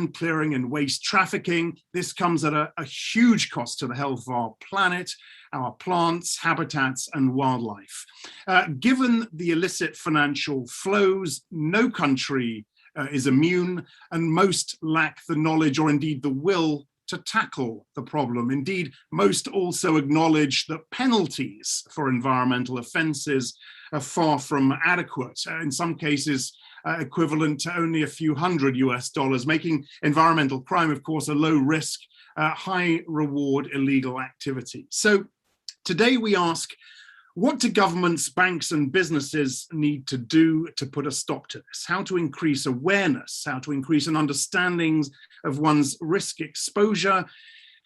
land clearing and waste trafficking. This comes at a huge cost to the health of our planet, our plants, habitats, and wildlife. Given the illicit financial flows, no country is immune, and most lack the knowledge or indeed the will to tackle the problem. Indeed, most also acknowledge that penalties for environmental offences are far from adequate, in some cases equivalent to only a few hundred US, making environmental crime, of course, a low risk, high reward illegal activity. So today we ask, what do governments, banks and businesses need to do to put a stop to this? How to increase awareness, how to increase an understanding of one's risk exposure,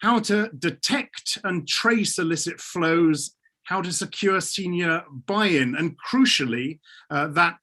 how to detect and trace illicit flows, how to secure senior buy-in, and crucially, that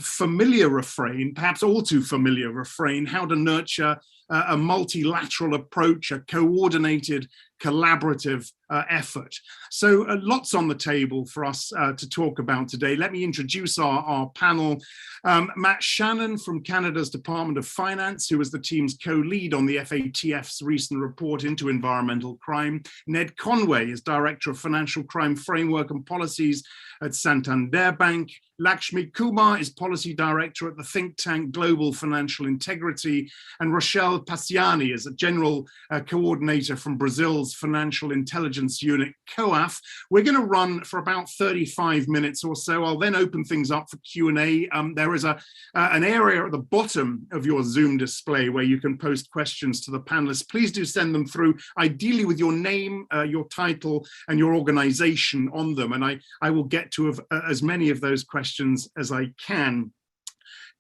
familiar refrain, perhaps all too familiar refrain, how to nurture a multilateral approach, a coordinated, collaborative effort. So lots on the table for us to talk about today. Let me introduce our panel. Matt Shannon from Canada's Department of Finance, who was the team's co-lead on the FATF's recent report into environmental crime. Ned Conway is Director of Financial Crime Framework and Policies at Santander Bank. Lakshmi Kumar is Policy Director at the think tank Global Financial Integrity. And Rochelle Passiani is a General Coordinator from Brazil's Financial Intelligence Unit, COAF. We're going to run for about 35 minutes or so. I'll then open things up for Q&A. There is an area at the bottom of your Zoom display where you can post questions to the panelists. Please do send them through, ideally with your name, your title, and your organization on them. And I will get to as many of those questions as I can.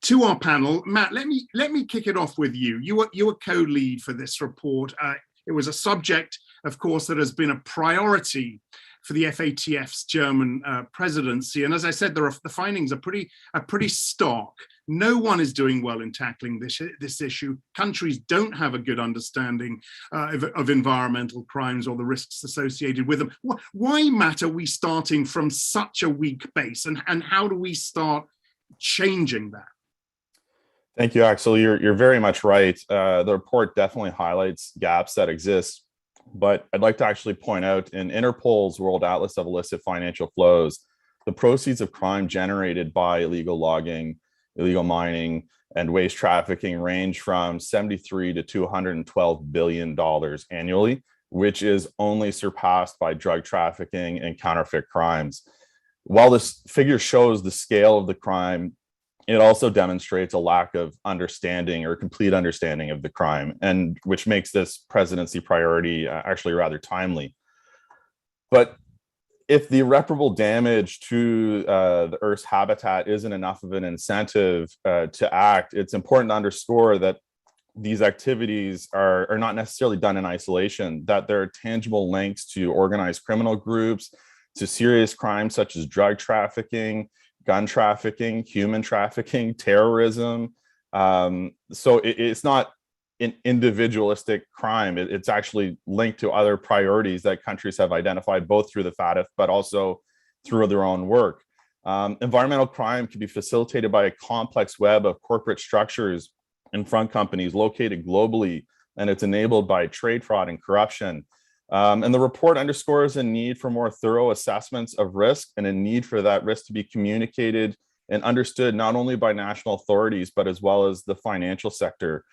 To our panel, Matt, let me kick it off with you. You were co-lead for this report. It was a subject, of course, that has been a priority for the FATF's German presidency. And as I said, the findings are pretty stark. No one is doing well in tackling this issue. Countries don't have a good understanding of environmental crimes or the risks associated with them. Why, Matt, are we starting from such a weak base, and how do we start changing that? Thank you, Axel. You're very much right. The report definitely highlights gaps that exist, but I'd like to actually point out in Interpol's World Atlas of Illicit Financial Flows, the proceeds of crime generated by illegal logging, illegal mining, and waste trafficking range from $73 to $212 billion annually, which is only surpassed by drug trafficking and counterfeit crimes. While this figure shows the scale of the crime, it also demonstrates a lack of understanding or complete understanding of the crime, and which makes this presidency priority actually rather timely. But if the irreparable damage to the Earth's habitat isn't enough of an incentive to act, it's important to underscore that these activities are not necessarily done in isolation, that there are tangible links to organized criminal groups, to serious crimes such as drug trafficking, gun trafficking, human trafficking, terrorism. So it's not an individualistic crime. It's actually linked to other priorities that countries have identified, both through the FATF, but also through their own work. Environmental crime can be facilitated by a complex web of corporate structures and front companies located globally, and it's enabled by trade fraud and corruption. And the report underscores a need for more thorough assessments of risk and a need for that risk to be communicated and understood not only by national authorities, but as well as the financial sector.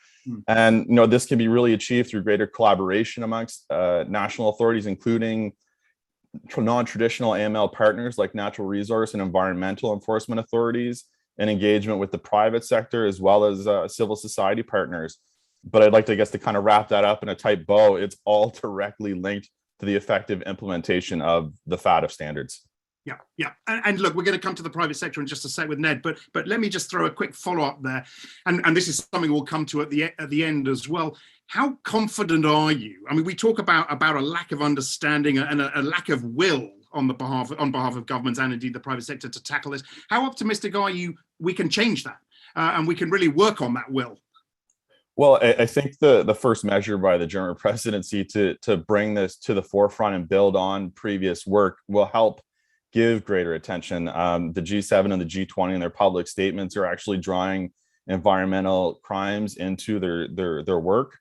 And this can be really achieved through greater collaboration amongst national authorities, including non-traditional AML partners like natural resource and environmental enforcement authorities, and engagement with the private sector as well as civil society partners. But I'd like to, to kind of wrap that up in a tight bow. It's all directly linked to the effective implementation of the FATF standards. Yeah. And look, we're going to come to the private sector in just a sec with Ned, but let me just throw a quick follow-up there. And this is something we'll come to at the end as well. How confident are you? I mean, we talk about a lack of understanding and a lack of will on behalf of governments and indeed the private sector to tackle this. How optimistic are you we can change that and we can really work on that will? Well, I think the first measure by the German presidency to bring this to the forefront and build on previous work will help give greater attention. The G7 and the G20 in their public statements are actually drawing environmental crimes into their work.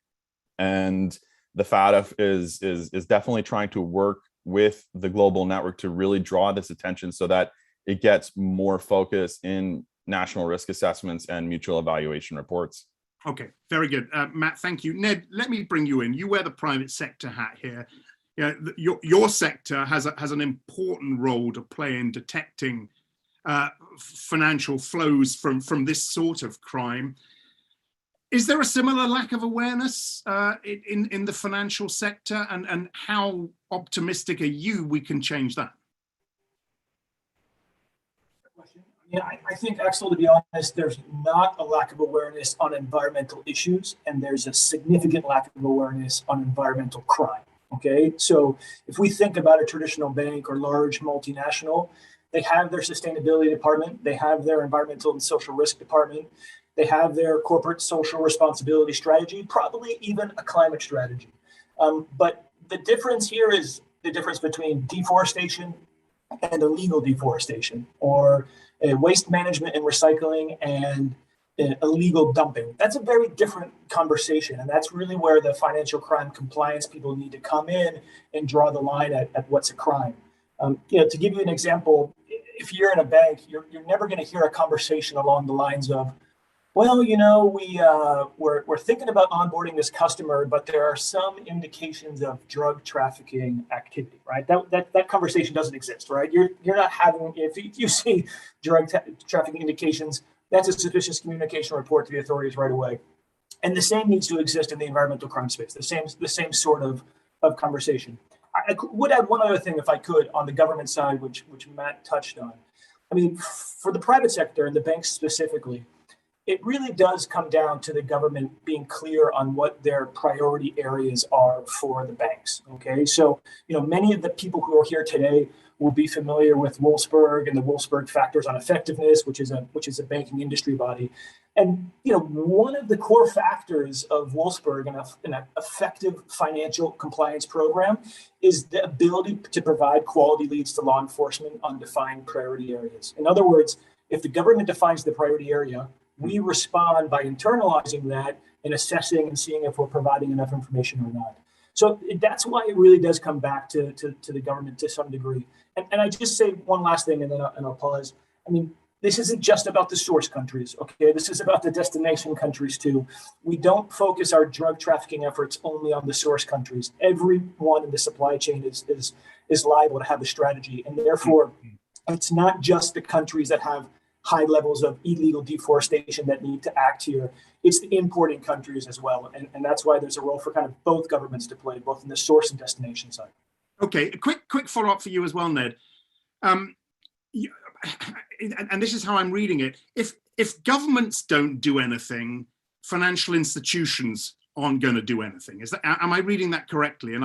And the FATF is definitely trying to work with the global network to really draw this attention so that it gets more focus in national risk assessments and mutual evaluation reports. Okay, very good. Matt, thank you. Ned, let me bring you in. You wear the private sector hat here. Your sector has an important role to play in detecting financial flows from this sort of crime. Is there a similar lack of awareness in the financial sector, and how optimistic are you we can change that? Yeah, I think, Axel, to be honest, there's not a lack of awareness on environmental issues, and there's a significant lack of awareness on environmental crime. Okay, so if we think about a traditional bank or large multinational, they have their sustainability department, they have their environmental and social risk department, they have their corporate social responsibility strategy, probably even a climate strategy. But the difference here is the difference between deforestation and illegal deforestation, or waste management and recycling and illegal dumping. That's a very different conversation. And that's really where the financial crime compliance people need to come in and draw the line at what's a crime. To give you an example, if you're in a bank, you're never going to hear a conversation along the lines of, well, we're thinking about onboarding this customer, but there are some indications of drug trafficking activity, right? That conversation doesn't exist, right? You're not having, if you see drug trafficking indications, that's a suspicious communication report to the authorities right away. And the same needs to exist in the environmental crime space, the same sort of conversation. I would add one other thing, if I could, on the government side, which Matt touched on. I mean, for the private sector and the banks specifically, it really does come down to the government being clear on what their priority areas are for the banks. Okay, so many of the people who are here today will be familiar with Wolfsburg and the Wolfsburg factors on effectiveness, which is a banking industry body. And one of the core factors of Wolfsburg and an effective financial compliance program is the ability to provide quality leads to law enforcement on defined priority areas. In other words, if the government defines the priority area, we respond by internalizing that and assessing and seeing if we're providing enough information or not. So that's why it really does come back to the government to some degree. And I just say one last thing, and then I'll pause. I mean, this isn't just about the source countries, okay? This is about the destination countries too. We don't focus our drug trafficking efforts only on the source countries. Everyone in the supply chain is liable to have a strategy, and therefore, it's not just the countries that have high levels of illegal deforestation that need to act here. It's the importing countries as well. And that's why there's a role for kind of both governments to play, both in the source and destination side. Okay, a quick follow-up for you as well, Ned. And this is how I'm reading it. If governments don't do anything, financial institutions aren't going to do anything. Am I reading that correctly? And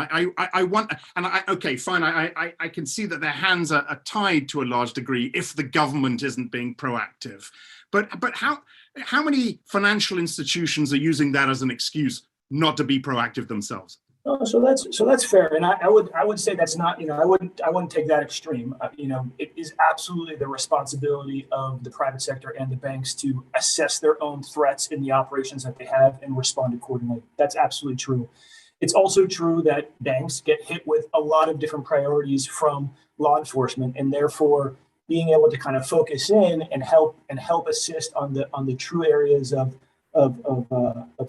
okay, fine. I can see that their hands are tied to a large degree if the government isn't being proactive. But how many financial institutions are using that as an excuse not to be proactive themselves? Oh, so that's fair, and I would say that's not, I wouldn't take that extreme. It is absolutely the responsibility of the private sector and the banks to assess their own threats in the operations that they have and respond accordingly. That's absolutely true. It's also true that banks get hit with a lot of different priorities from law enforcement, and therefore being able to kind of focus in and help assist on the true areas of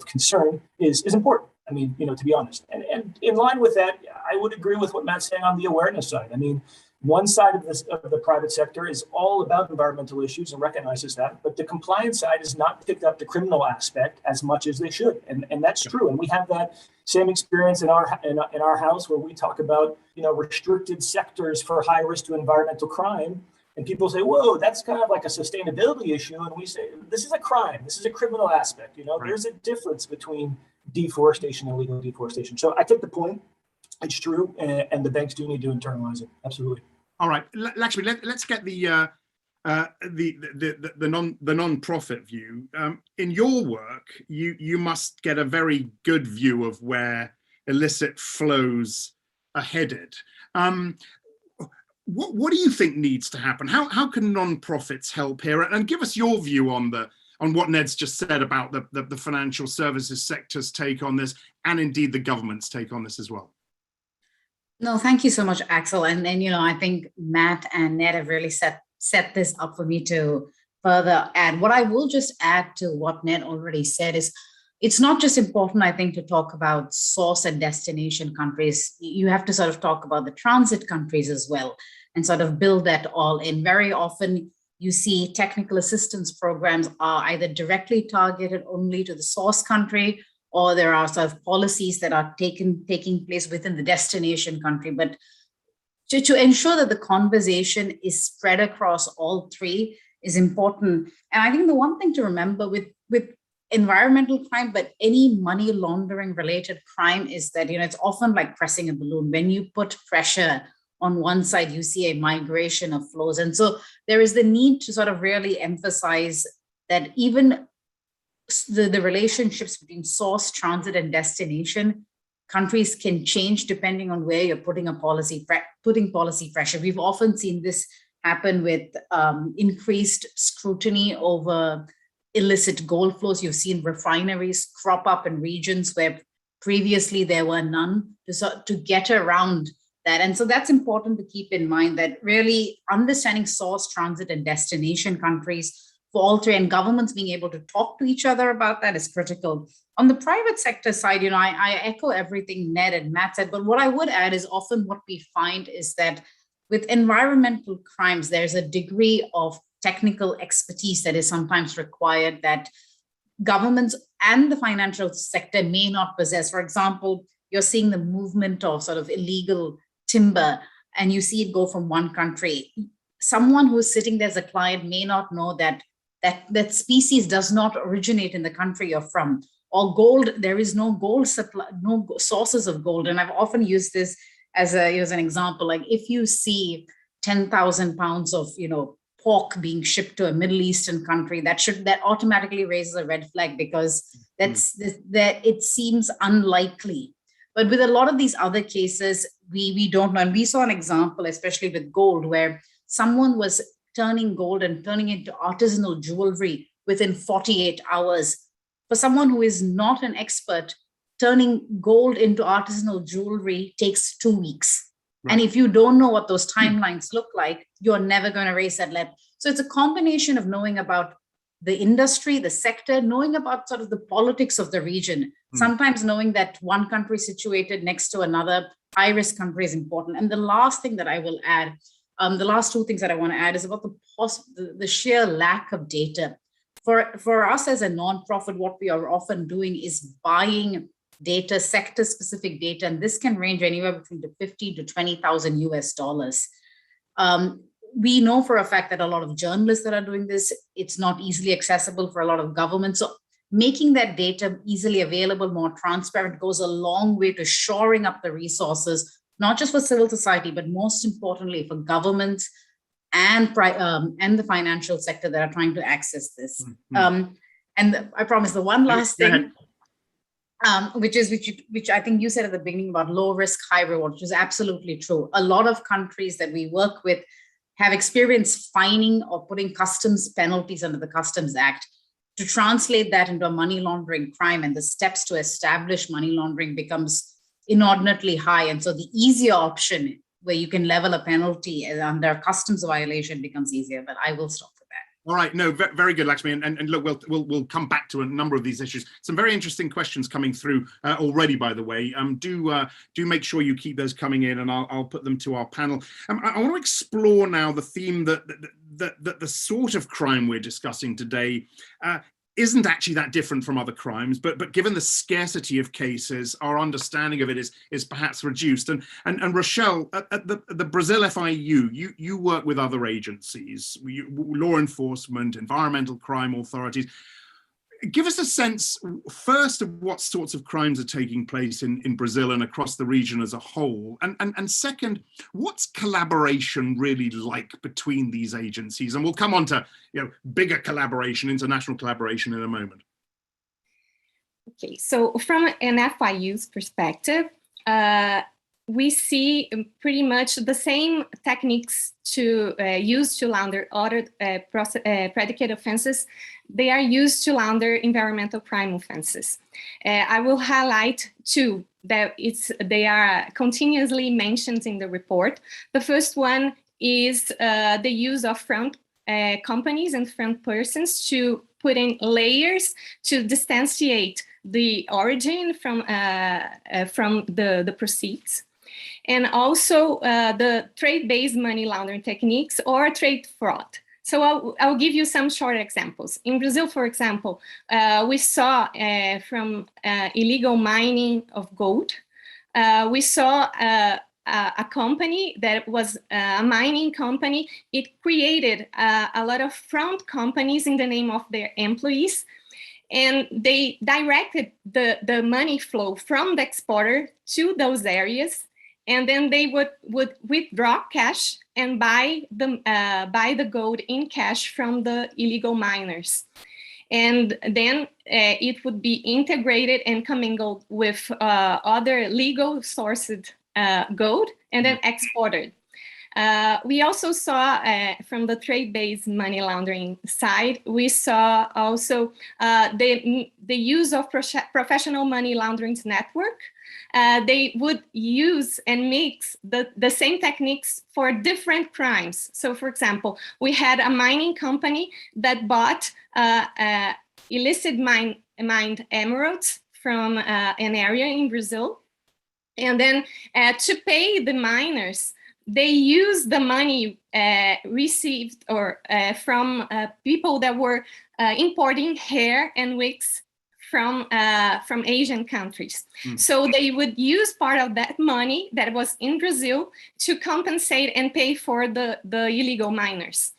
concern is important. I mean, to be honest, and in line with that, I would agree with what Matt's saying on the awareness side. I mean, one side of the private sector is all about environmental issues and recognizes that, but the compliance side has not picked up the criminal aspect as much as they should, and that's true. And we have that same experience in our house where we talk about restricted sectors for high risk to environmental crime. And people say, whoa, that's kind of like a sustainability issue. And we say, this is a crime. This is a criminal aspect. Right. There's a difference between deforestation and illegal deforestation. So I take the point. It's true. And the banks do need to internalize it. Absolutely. All right. Actually, let's get the non-profit view. In your work, you must get a very good view of where illicit flows are headed. What do you think needs to happen? How can non-profits help here? And give us your view on the on what Ned's just said about the financial services sector's take on this, and indeed the government's take on this as well. No, thank you so much, Axel. And I think Matt and Ned have really set this up for me to further add. What I will just add to what Ned already said is, it's not just important, I think, to talk about source and destination countries. You have to sort of talk about the transit countries as well and sort of build that all in. Very often you see technical assistance programs are either directly targeted only to the source country, or there are sort of policies that are taking place within the destination country. But to ensure that the conversation is spread across all three is important. And I think the one thing to remember with environmental crime, but any money laundering related crime, is that it's often like pressing a balloon. When you put pressure on one side, you see a migration of flows. And so there is the need to sort of really emphasize that even the relationships between source, transit, and destination countries can change depending on where you're putting policy pressure. We've often seen this happen with increased scrutiny over illicit gold flows. You've seen refineries crop up in regions where previously there were none, to get around that. And so that's important to keep in mind, that really understanding source, transit, and destination countries for all three, and governments being able to talk to each other about that is critical. On the private sector side, I echo everything Ned and Matt said, but what I would add is often what we find is that with environmental crimes, there's a degree of technical expertise that is sometimes required that governments and the financial sector may not possess. For example, you're seeing the movement of sort of illegal timber, and you see it go from one country. Someone who's sitting there as a client may not know that species does not originate in the country you're from. Or gold, there is no gold supply, no sources of gold. And I've often used this as an example. Like if you see 10,000 pounds of pork being shipped to a Middle Eastern country, that automatically raises a red flag, because that it seems unlikely. But with a lot of these other cases, we don't know. And we saw an example, especially with gold, where someone was turning gold and turning it into artisanal jewelry within 48 hours. For someone who is not an expert, turning gold into artisanal jewelry takes 2 weeks. Right. And if you don't know what those timelines look like, you're never going to raise that level. So it's a combination of knowing about the industry, the sector, knowing about sort of the politics of the region, sometimes knowing that one country situated next to another high-risk country is important. And the last thing that I will add, the last two things that I want to add is about the sheer lack of data. For us as a nonprofit, what we are often doing is buying data, sector-specific data, and this can range anywhere between the 50 to 20,000 US dollars. We know for a fact that a lot of journalists that are doing this, it's not easily accessible for a lot of governments. So making that data easily available, more transparent, goes a long way to shoring up the resources, not just for civil society, but most importantly for governments and the financial sector that are trying to access this. I promise the one last thing, which I think you said at the beginning about low risk, high reward, which is absolutely true. A lot of countries that we work with have experienced fining or putting customs penalties under the Customs Act. To translate that into a money laundering crime, and the steps to establish money laundering becomes inordinately high. And so the easier option, where you can level a penalty under a customs violation, becomes easier. But I will stop with that. All right, no, very good, Lakshmi. And look, we'll come back to a number of these issues. Some very interesting questions coming through already, by the way. Do make sure you keep those coming in, and I'll put them to our panel. I want to explore now the theme that the sort of crime we're discussing today isn't actually that different from other crimes, but given the scarcity of cases, our understanding of it is perhaps reduced. And Rochelle, at the Brazil FIU, you work with other agencies, law enforcement, environmental crime authorities. Give us a sense, first, of what sorts of crimes are taking place in Brazil and across the region as a whole. And second, what's collaboration really like between these agencies? And we'll come on to bigger collaboration, international collaboration, in a moment. Okay, so from an FIU's perspective, we see pretty much the same techniques to use to launder other predicate offenses. They are used to launder environmental crime offenses. I will highlight two that they are continuously mentioned in the report. The first one is the use of front companies and front persons to put in layers to distantiate the origin from the proceeds. And also the trade-based money laundering techniques or trade fraud. So I'll give you some short examples. In Brazil, for example, we saw from illegal mining of gold, we saw a company that was a mining company. It created a lot of front companies in the name of their employees, and they directed the money flow from the exporter to those areas, and then they would withdraw cash and buy the gold in cash from the illegal miners. And then it would be integrated and commingled with other legal sourced gold and then exported. We also saw from the trade-based money laundering side, we saw also the use of professional money laundering network. They would use and mix the same techniques for different crimes. So for example, we had a mining company that bought illicit mined emeralds from an area in Brazil. And then to pay the miners, they used the money received or from people that were importing hair and wigs from Asian countries. So they would use part of that money that was in Brazil to compensate and pay for the illegal miners.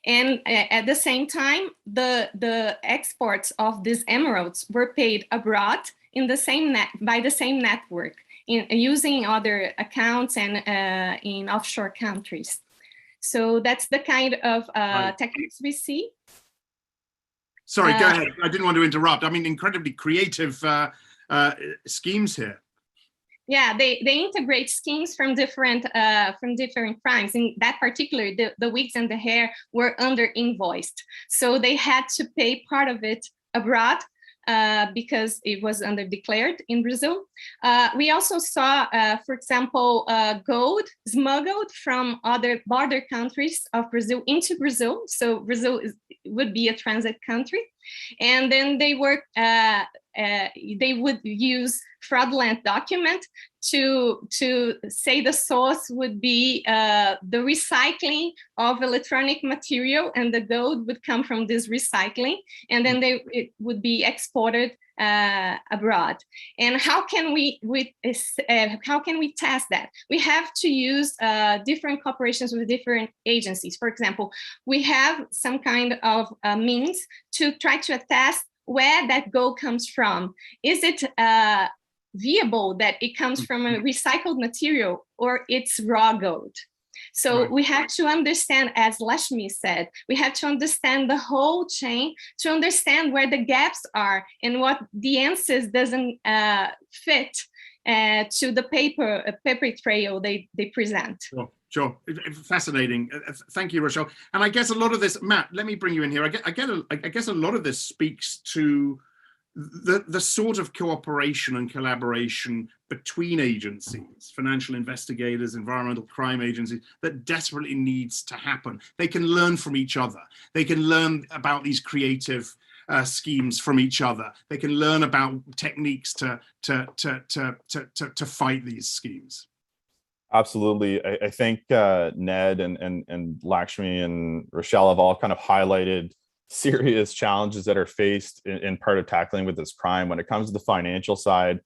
And at the same time, the exports of these emeralds were paid abroad in the same by the same network, using other accounts and in offshore countries. So that's the kind of techniques we see. Sorry, go ahead. I didn't want to interrupt. I mean, incredibly creative schemes here. Yeah, they integrate schemes from different crimes. In that particular, the wigs and the hair were under invoiced, so they had to pay part of it abroad because it was under declared in Brazil. We also saw, for example, gold smuggled from other border countries of Brazil into Brazil. So Brazil would be a transit country, and then they would use fraudulent document to say the source would be the recycling of electronic material, and the gold would come from this recycling, and then it would be exported abroad. And how can we test that? We have to use different cooperations with different agencies. For example, we have some kind of means to try to attest where that gold comes from. Is it viable that it comes from a recycled material, or it's raw gold? So we have to understand, as Lashmi said, we have to understand the whole chain to understand where the gaps are and what the answers doesn't fit to the paper trail they present. Sure. Fascinating. Thank you, Rochelle. And I guess a lot of this, Matt, let me bring you in here. I guess a lot of this speaks to the sort of cooperation and collaboration between agencies, financial investigators, environmental crime agencies, that desperately needs to happen. They can learn from each other. They can learn about these creative schemes from each other. They can learn about techniques to fight these schemes. Absolutely. I think Ned and Lakshmi and Rochelle have all kind of highlighted serious challenges that are faced in part of tackling with this crime. When it comes to the financial side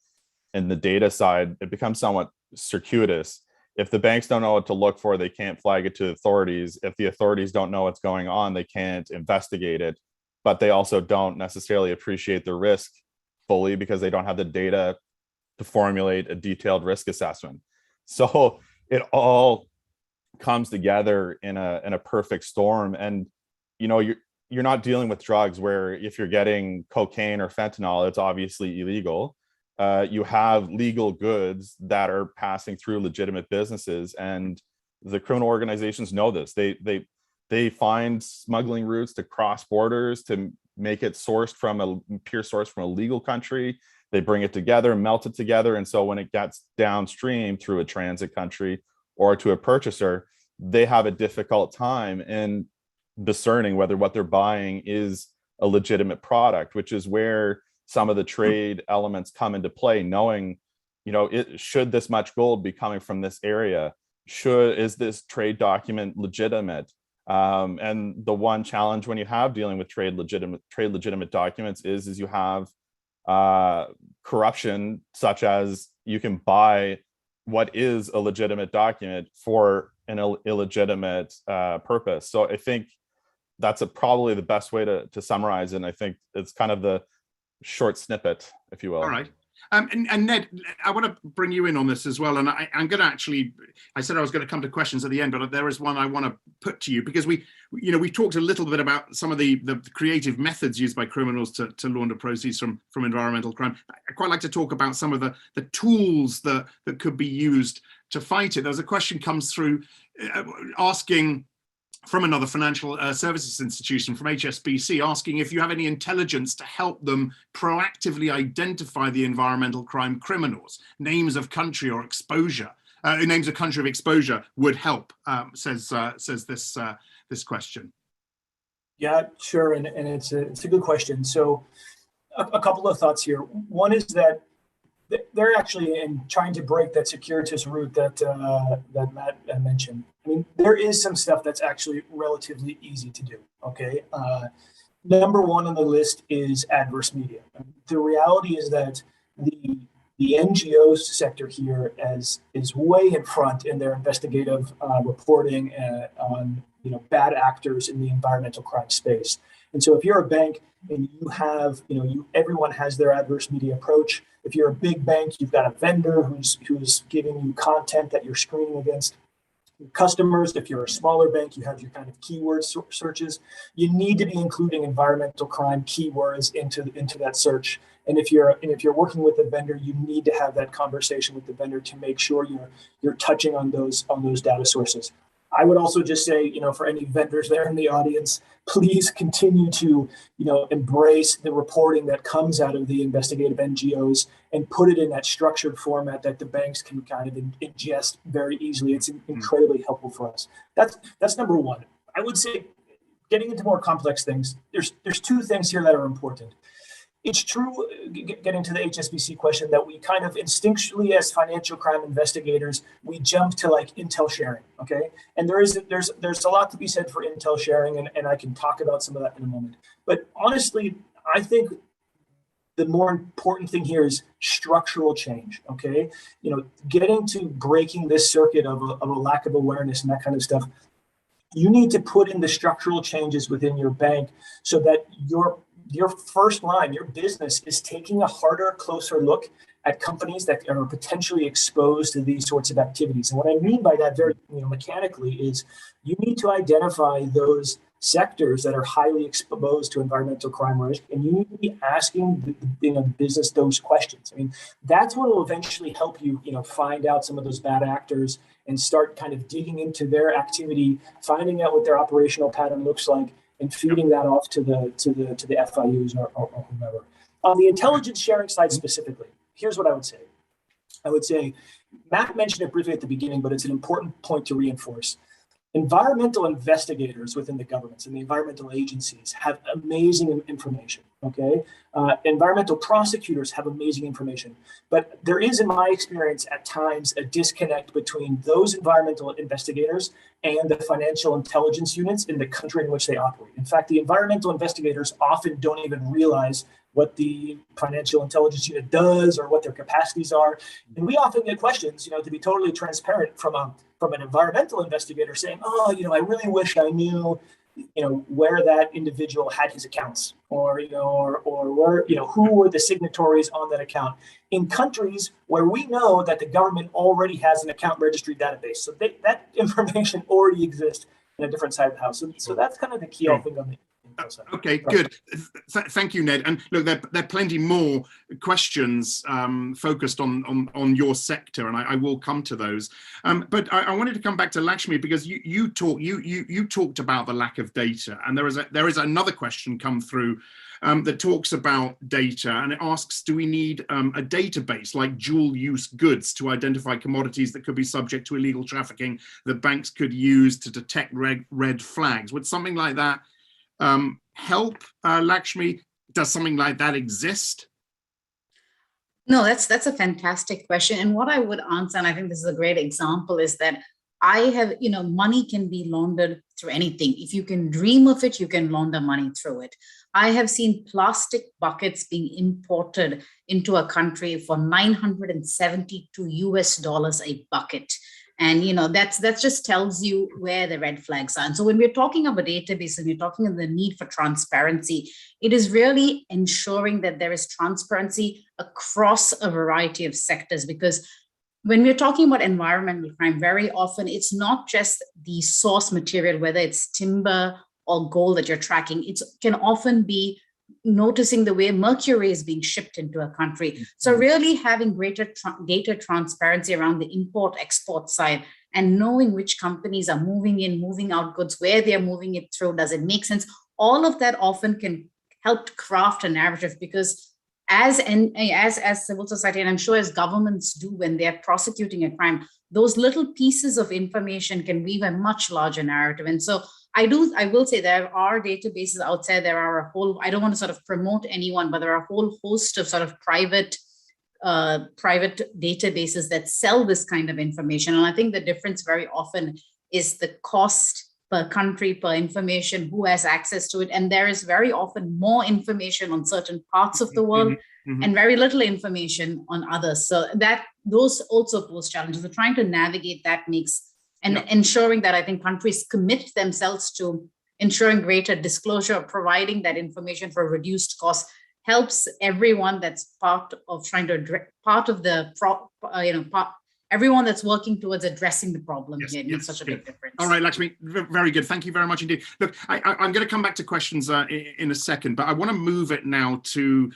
and the data side, it becomes somewhat circuitous. If the banks don't know what to look for, they can't flag it to the authorities. If the authorities don't know what's going on, they can't investigate it. But they also don't necessarily appreciate the risk fully because they don't have the data to formulate a detailed risk assessment. So it all comes together in a perfect storm. And you're not dealing with drugs where if you're getting cocaine or fentanyl, it's obviously illegal. you have legal goods that are passing through legitimate businesses, and the criminal organizations know this. They find smuggling routes to cross borders to make it sourced from a pure source from a legal country. They bring it together, melt it together, and so when it gets downstream through a transit country or to a purchaser, they have a difficult time in discerning whether what they're buying is a legitimate product, which is where some of the trade elements come into play, knowing, should this much gold be coming from this area? Is this trade document legitimate? And the one challenge when you have dealing with trade legitimate documents is you have corruption, such as you can buy what is a legitimate document for an illegitimate purpose. So I think that's probably the best way to summarize it. And I think it's kind of the short snippet, if you will. All right. And Ned, I want to bring you in on this as well. And I'm going to actually, I said I was going to come to questions at the end, but there is one I want to put to you, because we talked a little bit about some of the creative methods used by criminals to launder proceeds from environmental crime. I'd quite like to talk about some of the tools that could be used to fight it. There's a question comes through asking, from another financial services institution, from HSBC, asking if you have any intelligence to help them proactively identify the environmental crime criminals. Names of country or exposure, names of country of exposure would help, says this question. Yeah, sure, and it's a good question. So a couple of thoughts here. One is that they're actually in trying to break that circuitous route that Matt mentioned. I mean, there is some stuff that's actually relatively easy to do, okay? Number one on the list is adverse media. The reality is that the NGO sector here is way in front in their investigative reporting on bad actors in the environmental crime space. And so if you're a bank and you have, everyone has their adverse media approach. If you're a big bank, you've got a vendor who's giving you content that you're screening against customers. If you're a smaller bank, you have your kind of keyword searches. You need to be including environmental crime keywords into that search. And if you're working with a vendor, you need to have that conversation with the vendor to make sure you're touching on those data sources. I would also just say, for any vendors there in the audience, please continue to, embrace the reporting that comes out of the investigative NGOs and put it in that structured format that the banks can kind of ingest very easily. It's incredibly helpful for us. That's number one. I would say, getting into more complex things, there's two things here that are important. It's true, getting to the HSBC question, that we kind of instinctually, as financial crime investigators, we jump to like intel sharing, okay? And there's a lot to be said for intel sharing, and I can talk about some of that in a moment. But honestly, I think the more important thing here is structural change, okay? Getting to breaking this circuit of a lack of awareness and that kind of stuff. You need to put in the structural changes within your bank so that your first line, your business, is taking a harder, closer look at companies that are potentially exposed to these sorts of activities. And what I mean by that very mechanically is you need to identify those sectors that are highly exposed to environmental crime risk, and you need to be asking the business those questions. I mean, that's what will eventually help you, find out some of those bad actors and start kind of digging into their activity, finding out what their operational pattern looks like, and feeding that off to the FIUs or whomever. On the intelligence sharing side specifically, here's what I would say. I would say, Matt mentioned it briefly at the beginning, but it's an important point to reinforce. Environmental investigators within the governments and the environmental agencies have amazing information, okay? Environmental prosecutors have amazing information, but there is, in my experience, at times a disconnect between those environmental investigators and the financial intelligence units in the country in which they operate. In fact, the environmental investigators often don't even realize what the financial intelligence unit does or what their capacities are. And we often get questions, to be totally transparent from an environmental investigator saying, oh, I really wish I knew, where that individual had his accounts, or where, who were the signatories on that account in countries where we know that the government already has an account registry database. So that information already exists in a different side of the house. So that's kind of the key, I think, on the Okay, good. Thank you, Ned. And look, there are plenty more questions focused on your sector, and I will come to those. But I wanted to come back to Lakshmi, because you talked about the lack of data, and there is another question come through that talks about data, and it asks, do we need a database like dual-use goods to identify commodities that could be subject to illegal trafficking that banks could use to detect red flags? Would something like that help, Lakshmi? Does something like that exist? No, that's a fantastic question. And what I would answer, and I think this is a great example, is that I have, money can be laundered through anything. If you can dream of it, you can launder money through it. I have seen plastic buckets being imported into a country for $972 US a bucket. And, that just tells you where the red flags are. And so when we're talking about database and we're talking about the need for transparency, it is really ensuring that there is transparency across a variety of sectors, because when we're talking about environmental crime, very often it's not just the source material, whether it's timber or gold that you're tracking. It can often be noticing the way mercury is being shipped into a country. So really having greater data transparency around the import-export side, and knowing which companies are moving in, moving out goods, where they're moving it through, does it make sense? All of that often can help to craft a narrative, because as civil society, and I'm sure as governments do when they're prosecuting a crime, those little pieces of information can weave a much larger narrative. And so I will say there are databases out there. There are a whole, I don't want to sort of promote anyone, but there are a whole host of sort of private databases that sell this kind of information. And I think the difference very often is the cost per country, per information, who has access to it. And there is very often more information on certain parts of the world and very little information on others. So those also pose challenges. So trying to navigate that ensuring that I think countries commit themselves to ensuring greater disclosure, providing that information for reduced cost, helps everyone that's part of trying to address, everyone that's working towards addressing the problem here makes such a big difference. All right, Lakshmi, very good. Thank you very much indeed. Look, I'm going to come back to questions in a second, but I want to move it now to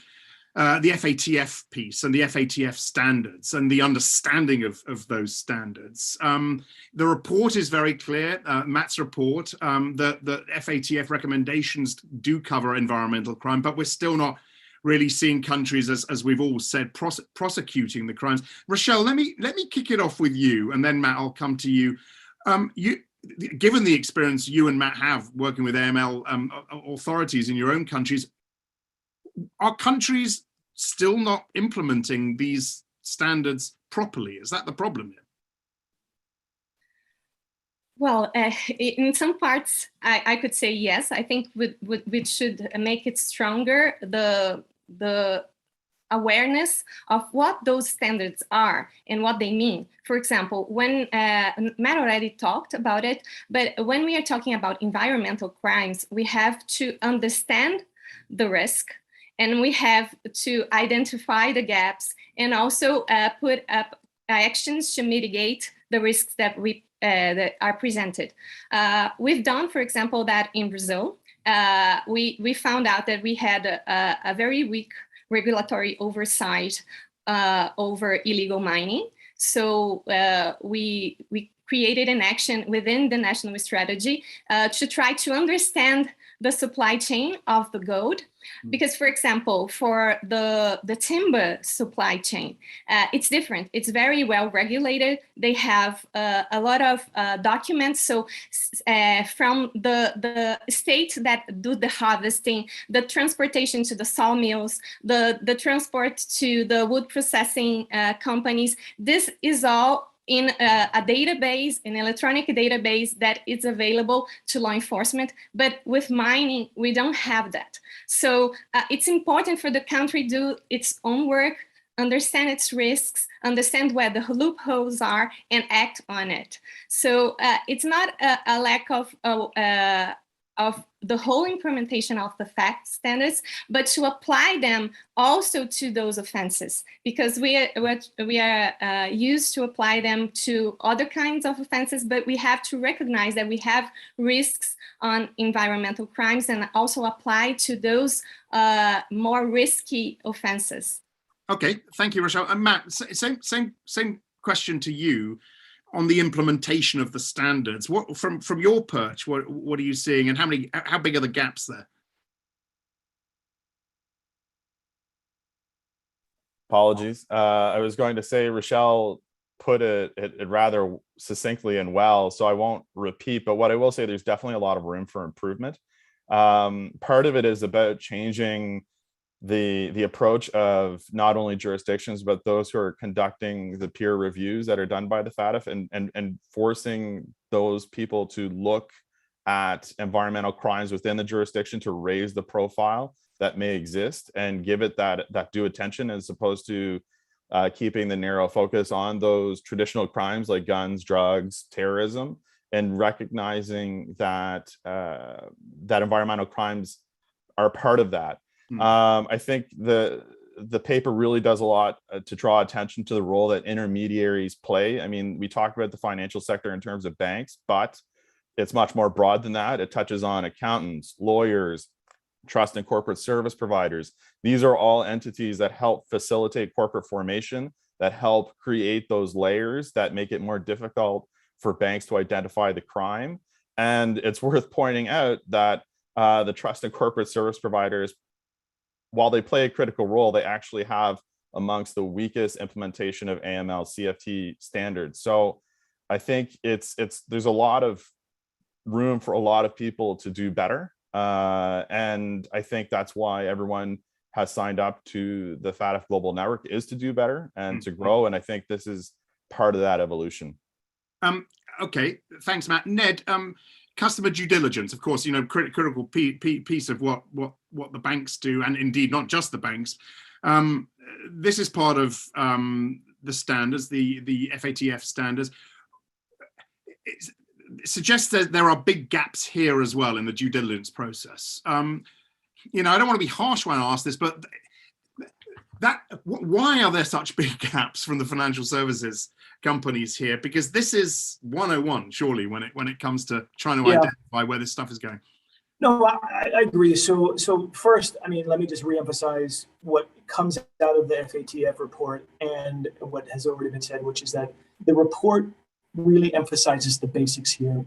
the FATF piece and the FATF standards and the understanding of those standards. The report is very clear, Matt's report, that the FATF recommendations do cover environmental crime, but we're still not really seeing countries, as we've all said, prosecuting the crimes. Rochelle, let me kick it off with you, and then Matt, I'll come to you. Given the experience you and Matt have working with AML authorities in your own countries, are countries still not implementing these standards properly? Is that the problem here? Well, in some parts, I could say yes. I think we should make it stronger, the awareness of what those standards are and what they mean. For example, when Matt already talked about it, but when we are talking about environmental crimes, we have to understand the risk, and we have to identify the gaps, and also put up actions to mitigate the risks that that are presented. We've done, for example, that in Brazil. We found out that we had a very weak regulatory oversight over illegal mining. So we created an action within the national strategy to try to understand the supply chain of the gold. Because, for example, for the timber supply chain, it's different. It's very well regulated. They have a lot of documents. So from the state that do the harvesting, the transportation to the sawmills, the transport to the wood processing companies, this is all in a database, an electronic database that is available to law enforcement. But with mining, we don't have that. So it's important for the country to do its own work, understand its risks, understand where the loopholes are, and act on it. So it's not a lack of of the whole implementation of the FATF standards, but to apply them also to those offenses, because we are used to apply them to other kinds of offenses, but we have to recognize that we have risks on environmental crimes and also apply to those more risky offenses. Okay, thank you, Rochelle. And Matt, same question to you on the implementation of the standards. What from your perch, what are you seeing, and how big are the gaps there? Apologies. I was going to say Rochelle put it rather succinctly and well, so I won't repeat, but what I will say, there's definitely a lot of room for improvement. Part of it is about changing the approach of not only jurisdictions, but those who are conducting the peer reviews that are done by the FATF, and forcing those people to look at environmental crimes within the jurisdiction to raise the profile that may exist and give it that due attention, as opposed to keeping the narrow focus on those traditional crimes like guns, drugs, terrorism, and recognizing that that environmental crimes are part of that. I think the paper really does a lot to draw attention to the role that intermediaries play. I mean, we talk about the financial sector in terms of banks, but it's much more broad than that. It touches on accountants, lawyers, trust and corporate service providers. These are all entities that help facilitate corporate formation, that help create those layers that make it more difficult for banks to identify the crime. And it's worth pointing out that the trust and corporate service providers, while they play a critical role, they actually have amongst the weakest implementation of AML CFT standards. So I think there's a lot of room for a lot of people to do better. And I think that's why everyone has signed up to the FATF Global Network, is to do better and to grow. And I think this is part of that evolution. Okay, thanks, Matt. Ned, customer due diligence, of course, critical piece of what the banks do, and indeed not just the banks. This is part of the standards, the FATF standards. It suggests that there are big gaps here as well in the due diligence process. I don't want to be harsh when I ask this, but why are there such big gaps from the financial services companies here? Because this is 101, surely, when it comes to trying to identify where this stuff is going. No, I agree. So first, let me just reemphasize what comes out of the FATF report and what has already been said, which is that the report really emphasizes the basics here.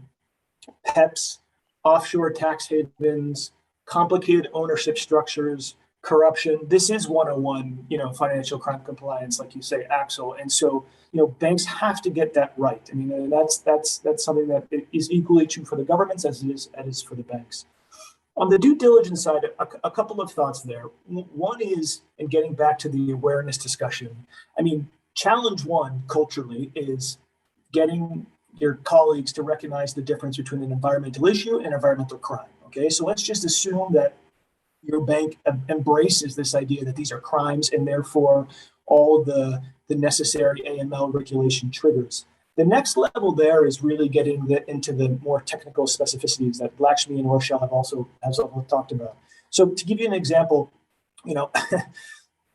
PEPs, offshore tax havens, complicated ownership structures, corruption. This is 101, financial crime compliance, like you say, Axel. And so, banks have to get that right. That's something that is equally true for the governments as it is for the banks. On the due diligence side, a couple of thoughts there. One is, and getting back to the awareness discussion, challenge one culturally is getting your colleagues to recognize the difference between an environmental issue and environmental crime. Okay, so let's just assume that your bank embraces this idea that these are crimes and therefore all the necessary AML regulation triggers. The next level there is really getting into the more technical specificities that Lakshmi and Rochelle have also talked about. So to give you an example,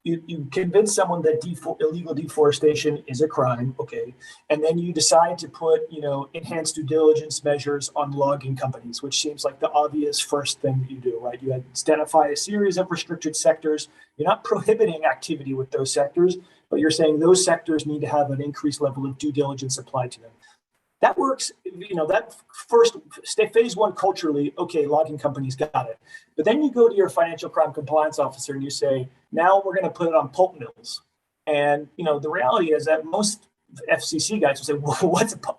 you convince someone that illegal deforestation is a crime, okay, and then you decide to put enhanced due diligence measures on logging companies, which seems like the obvious first thing that you do, right? You identify a series of restricted sectors. You're not prohibiting activity with those sectors, but you're saying those sectors need to have an increased level of due diligence applied to them. That works, that first phase one culturally, okay, logging companies got it. But then you go to your financial crime compliance officer and you say, now we're going to put it on pulp mills. And, the reality is that most FCC guys will say, well,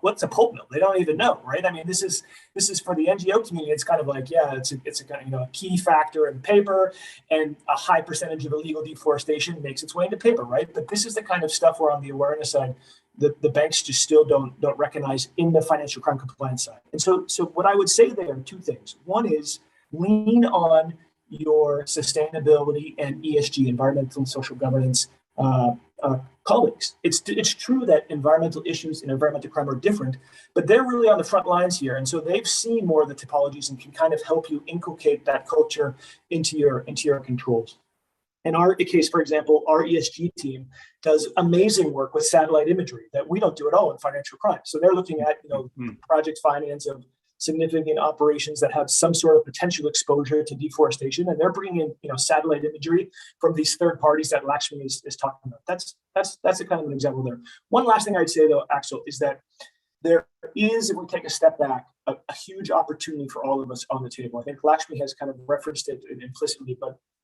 what's a pulp mill? They don't even know, right? This is for the NGO community. It's kind of like, it's a kind of, a key factor in paper, and a high percentage of illegal deforestation makes its way into paper, right? But this is the kind of stuff where on the awareness side, the banks just still don't recognize in the financial crime compliance side. And so what I would say there are two things. One is lean on your sustainability and ESG, environmental and social governance colleagues. It's true that environmental issues and environmental crime are different, but they're really on the front lines here, and so they've seen more of the typologies and can kind of help you inculcate that culture into your controls. In our case, for example, our ESG team does amazing work with satellite imagery that we don't do at all in financial crime. So they're looking at project finance of significant operations that have some sort of potential exposure to deforestation, and they're bringing in satellite imagery from these third parties that Lakshmi is talking about. That's a kind of an example there. One last thing I'd say though, Axel, is that there is, if we take a step back, a huge opportunity for all of us on the table. I think Lakshmi has kind of referenced it implicitly,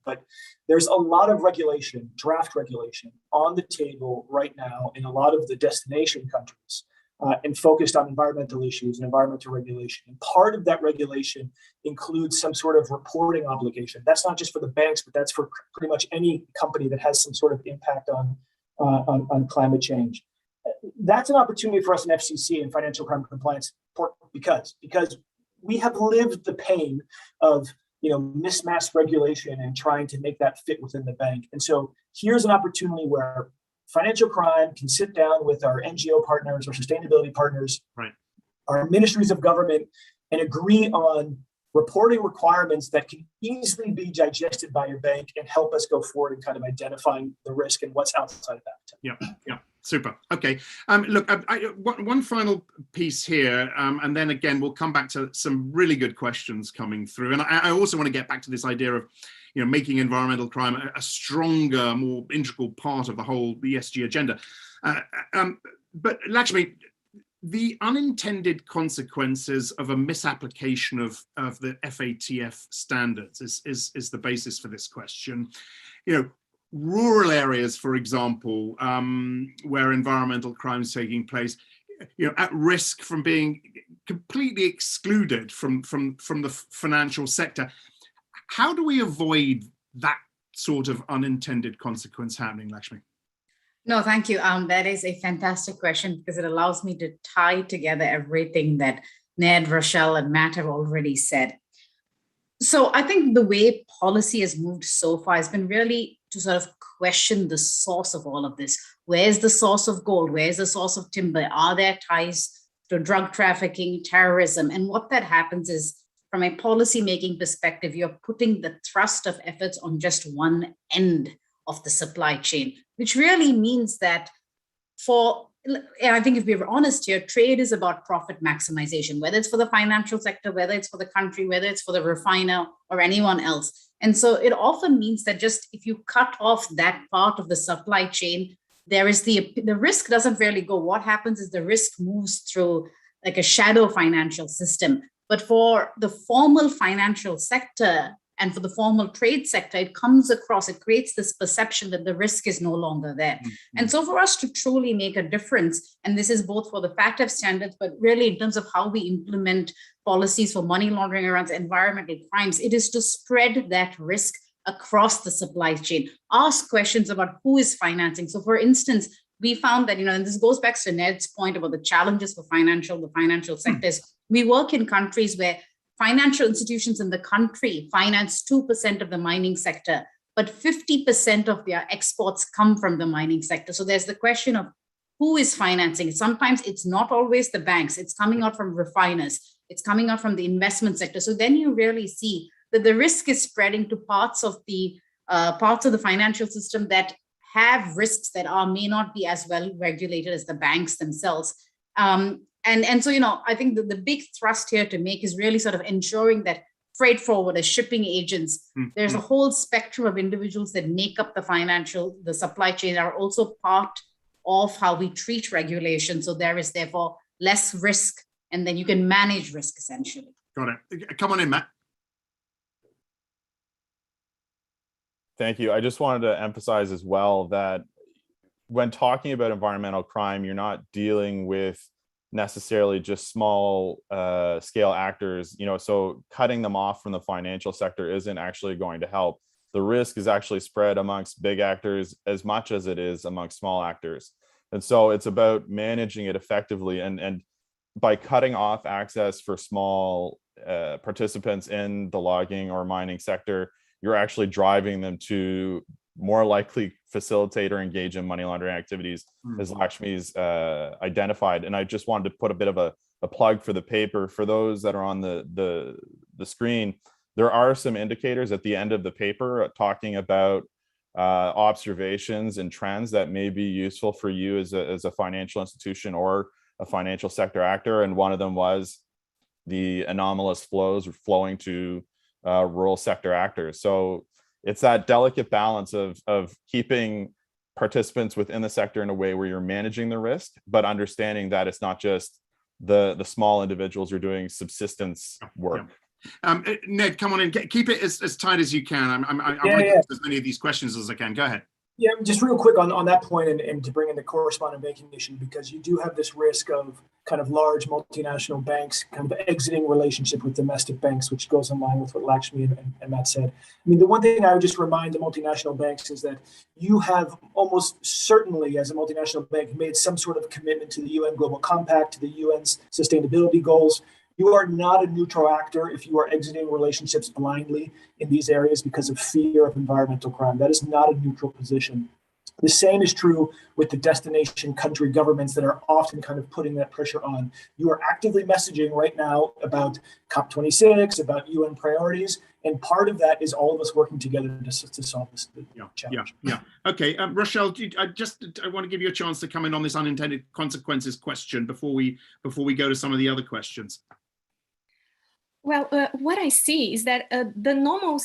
but there's a lot of regulation, draft regulation, on the table right now in a lot of the destination countries, and focused on environmental issues and environmental regulation. And part of that regulation includes some sort of reporting obligation. That's not just for the banks, but that's for pretty much any company that has some sort of impact on climate change. That's an opportunity for us in FCC and financial crime compliance because we have lived the pain of mismatched regulation and trying to make that fit within the bank. And so here's an opportunity where financial crime can sit down with our NGO partners or sustainability partners, right, our ministries of government, and agree on reporting requirements that can easily be digested by your bank and help us go forward in kind of identifying the risk and what's outside of that. Yeah. Super. Okay. Look, one final piece here, and then again, we'll come back to some really good questions coming through. And I also want to get back to this idea of, making environmental crime a stronger, more integral part of the whole ESG agenda. But Lakshmi, the unintended consequences of a misapplication of the FATF standards is the basis for this question. Rural areas, for example, where environmental crime is taking place, at risk from being completely excluded from the financial sector. How do we avoid that sort of unintended consequence happening, Lakshmi? No, thank you. That is a fantastic question because it allows me to tie together everything that Ned, Rochelle, and Matt have already said. So I think the way policy has moved so far has been really to sort of question the source of all of this. Where's the source of gold? Where's the source of timber? Are there ties to drug trafficking, terrorism? And what that happens is, from a policy-making perspective, you're putting the thrust of efforts on just one end of the supply chain, which really means that and I think if we were honest here, trade is about profit maximization, whether it's for the financial sector, whether it's for the country, whether it's for the refiner or anyone else. And so it often means that just if you cut off that part of the supply chain, there is the risk doesn't really go. What happens is the risk moves through like a shadow financial system. But for the formal financial sector and for the formal trade sector, it creates this perception that the risk is no longer there. Mm-hmm. And so for us to truly make a difference, and this is both for the FATF standards, but really in terms of how we implement policies for money laundering around environmental crimes, it is to spread that risk across the supply chain. Ask questions about who is financing. So for instance, we found that, and this goes back to Ned's point about the challenges for the financial sectors. We work in countries where financial institutions in the country finance 2% of the mining sector, but 50% of their exports come from the mining sector. So there's the question of who is financing. Sometimes it's not always the banks. It's coming out from refiners. It's coming out from the investment sector. So then you really see that the risk is spreading to parts of the financial system that have risks that may not be as well regulated as the banks themselves. And so, I think the big thrust here to make is really sort of ensuring that freight forwarders, shipping agents, there's a whole spectrum of individuals that make up the supply chain are also part of how we treat regulation. So there is therefore less risk, and then you can manage risk essentially. Got it. Come on in, Matt. Thank you. I just wanted to emphasize as well that when talking about environmental crime, you're not dealing with necessarily just small scale actors, so cutting them off from the financial sector isn't actually going to help. The risk is actually spread amongst big actors as much as it is amongst small actors. And so it's about managing it effectively. And by cutting off access for small participants in the logging or mining sector, you're actually driving them to more likely facilitate or engage in money laundering activities, as Lakshmi's identified. And I just wanted to put a bit of a plug for the paper. For those that are on the screen, there are some indicators at the end of the paper talking about observations and trends that may be useful for you as a financial institution or a financial sector actor. And one of them was the anomalous flows flowing to rural sector actors. So it's that delicate balance of keeping participants within the sector in a way where you're managing the risk, but understanding that it's not just the small individuals who are doing subsistence work. Ned, come on in. Keep it as tight as you can. I want to get as many of these questions as I can. Go ahead. Yeah, just real quick on that point, and to bring in the correspondent banking issue, because you do have this risk of kind of large multinational banks kind of exiting relationship with domestic banks, which goes in line with what Lakshmi and Matt said. I mean, the one thing I would just remind the multinational banks is that you have almost certainly, as a multinational bank, made some sort of commitment to the UN Global Compact, to the UN's sustainability goals. You are not a neutral actor if you are exiting relationships blindly in these areas because of fear of environmental crime. That is not a neutral position. The same is true with the destination country governments that are often kind of putting that pressure on. You are actively messaging right now about COP26, about UN priorities, and part of that is all of us working together to solve this challenge. Okay, Rochelle, I want to give you a chance to come in on this unintended consequences question before we go to some of the other questions. Well, what I see is that the normal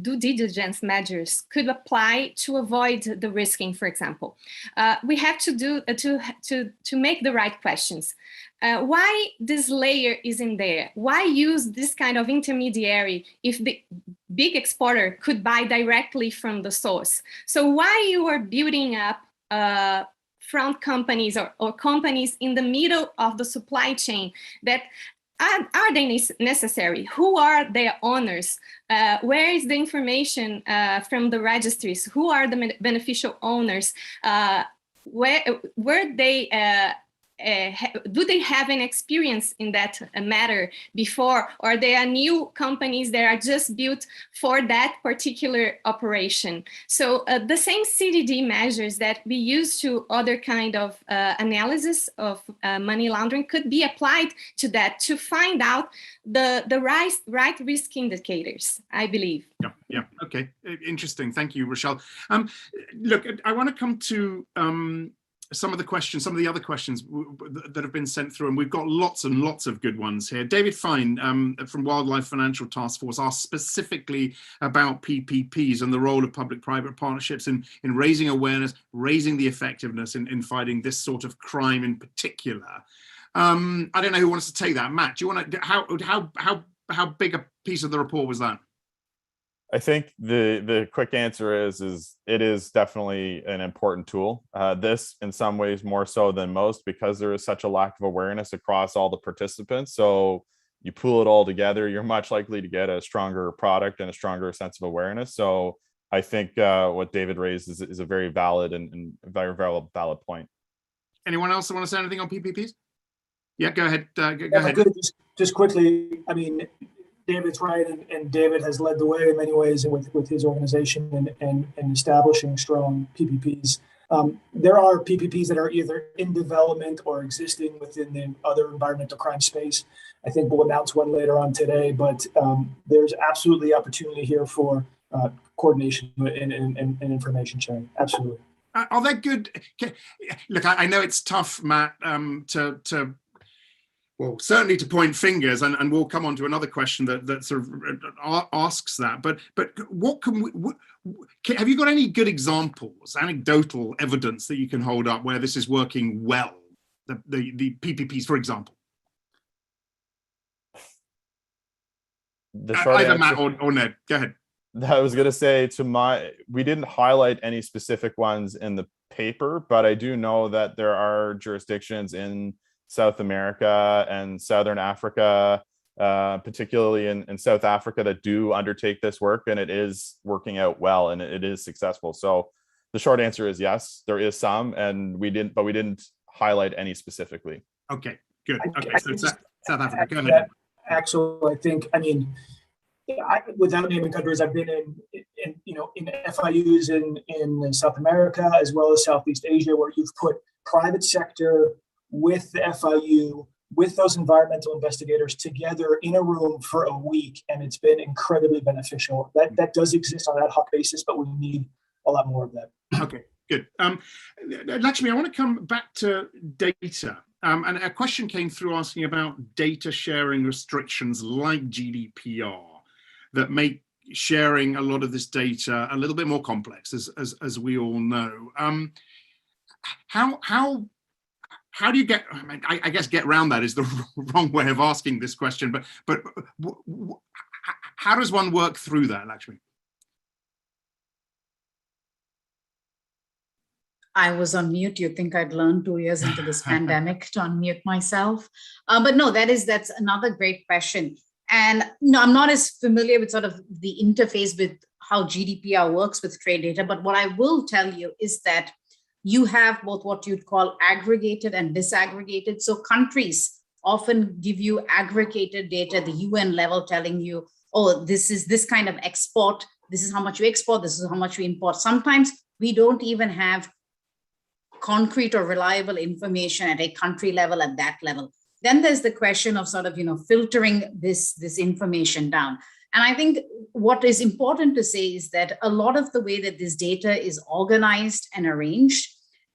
due diligence measures could apply to avoid the risking. For example, we have to do to make the right questions. Why this layer is in there? Why use this kind of intermediary if the big exporter could buy directly from the source? So why you are building up front companies or companies in the middle of the supply chain that are they necessary? Who are their owners? Where is the information from the registries? Who are the beneficial owners? Where they do they have an experience in that matter before, or they are new companies that are just built for that particular operation? So the same CDD measures that we use to other kind of analysis of money laundering could be applied to that to find out the right risk indicators, I believe. Yeah. Okay. Interesting. Thank you, Rochelle. Look, I want to come to some of the other questions that have been sent through, and we've got lots and lots of good ones here. David Fine from Wildlife Financial Task Force asked specifically about PPPs and the role of public-private partnerships in raising awareness, raising the effectiveness in fighting this sort of crime in particular. I don't know who wants to take that. Matt, do you want to? How big a piece of the report was that? I think the quick answer is it is definitely an important tool. This in some ways more so than most, because there is such a lack of awareness across all the participants. So you pool it all together, you're much likely to get a stronger product and a stronger sense of awareness. So I think what David raised is a very valid and very valid point. Anyone else want to say anything on PPPs? Yeah, go ahead. Go ahead. Just quickly, I mean, David's right, and David has led the way in many ways with his organization and establishing strong PPPs. There are PPPs that are either in development or existing within the other environmental crime space. I think we'll announce one later on today, but there's absolutely opportunity here for coordination and information sharing. Absolutely. Are they good? Look, I know it's tough, Matt, well, certainly to point fingers, and we'll come on to another question that sort of asks that. But what have you got any good examples, anecdotal evidence that you can hold up where this is working well? The PPPs, for example. Either Matt or Ned. Go ahead. I was going to say we didn't highlight any specific ones in the paper, but I do know that there are jurisdictions in South America and Southern Africa, particularly in South Africa, that do undertake this work, and it is working out well and it is successful. So the short answer is yes, there is some, and we didn't highlight any specifically. Okay, good. Okay, so South Africa, go ahead. Axel, I think, I mean, without naming countries, I've been in FIUs in South America as well as Southeast Asia, where you've put private sector with the FIU, with those environmental investigators together in a room for a week, and it's been incredibly beneficial. That does exist on an ad hoc basis, but we need a lot more of that. Okay, good. Lakshmi, I want to come back to data. And a question came through asking about data sharing restrictions like GDPR that make sharing a lot of this data a little bit more complex, as we all know. How do you get? I guess get around that is the wrong way of asking this question. But how does one work through that, Lakshmi? I was on mute. You think I'd learned 2 years into this pandemic to unmute myself? But no, that's another great question. And no, I'm not as familiar with sort of the interface with how GDPR works with trade data. But what I will tell you is that you have both what you'd call aggregated and disaggregated. So countries often give you aggregated data at the UN level telling you, oh, this is this kind of export. This is how much you export. This is how much we import. Sometimes we don't even have concrete or reliable information at a country level at that level. Then there's the question of sort of, filtering this information down. And I think what is important to say is that a lot of the way that this data is organized and arranged